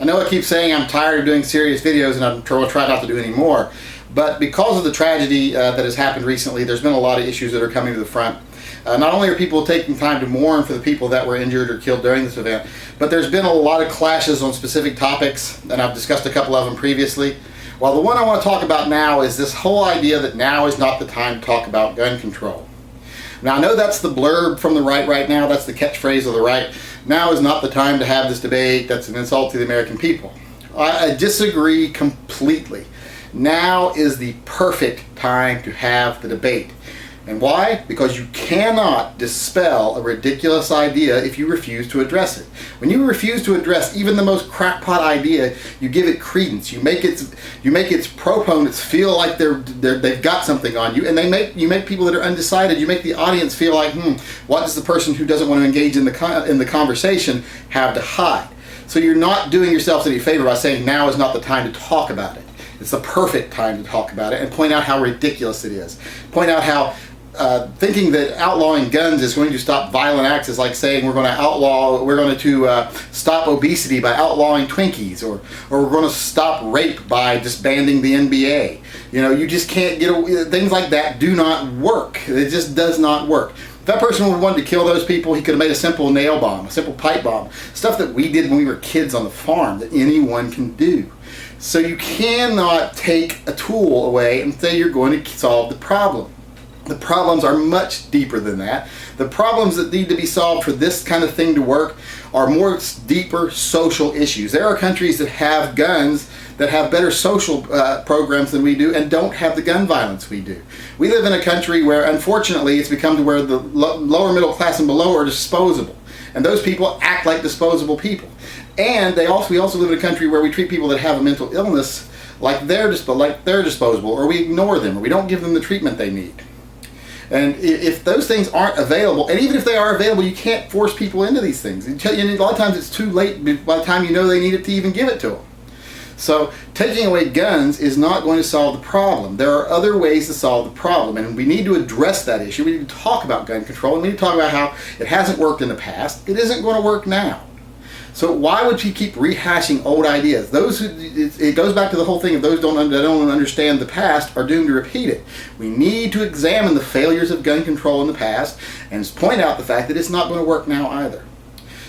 I know I keep saying I'm tired of doing serious videos and I'm trying not to do any more, but because of the tragedy that has happened recently, there's been a lot of issues that are coming to the front. Not only are people taking time to mourn for the people that were injured or killed during this event, but there's been a lot of clashes on specific topics, and I've discussed a couple of them previously. Well, the one I want to talk about now is this whole idea that now is not the time to talk about gun control. Now, I know that's the blurb from the right now, that's the catchphrase of the right. Now is not the time to have this debate, that's an insult to the American people. I disagree completely. Now is the perfect time to have the debate. And why? Because you cannot dispel a ridiculous idea if you refuse to address it. When you refuse to address even the most crackpot idea, you give it credence. You make its proponents feel like they've got something on you, and you make people that are undecided. You make the audience feel like, what does the person who doesn't want to engage in the conversation have to hide? So you're not doing yourselves any favor by saying now is not the time to talk about it. It's the perfect time to talk about it and point out how ridiculous it is. Point out how thinking that outlawing guns is going to stop violent acts is like saying we're going to stop obesity by outlawing Twinkies, or we're going to stop rape by disbanding the NBA. You know, you just can't get away. Things like that do not work. It just does not work. If that person would want to kill those people, he could have made a simple nail bomb, a simple pipe bomb, stuff that we did when we were kids on the farm that anyone can do. So you cannot take a tool away and say you're going to solve the problem. The problems are much deeper than that. The problems that need to be solved for this kind of thing to work are more deeper social issues. There are countries that have guns that have better social programs than we do and don't have the gun violence we do. We live in a country where, unfortunately, it's become to where the lower middle class and below are disposable. And those people act like disposable people. And we also live in a country where we treat people that have a mental illness like they're disposable, or we ignore them, or we don't give them the treatment they need. And if those things aren't available, and even if they are available, you can't force people into these things. And a lot of times it's too late by the time you know they need it to even give it to them. So taking away guns is not going to solve the problem. There are other ways to solve the problem, and we need to address that issue. We need to talk about gun control, and we need to talk about how it hasn't worked in the past. It isn't going to work now. So why would you keep rehashing old ideas? It goes back to the whole thing of those that don't understand the past are doomed to repeat it. We need to examine the failures of gun control in the past and point out the fact that it's not going to work now either.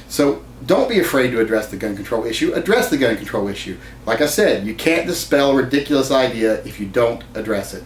So don't be afraid to address the gun control issue. Address the gun control issue. Like I said, you can't dispel a ridiculous idea if you don't address it.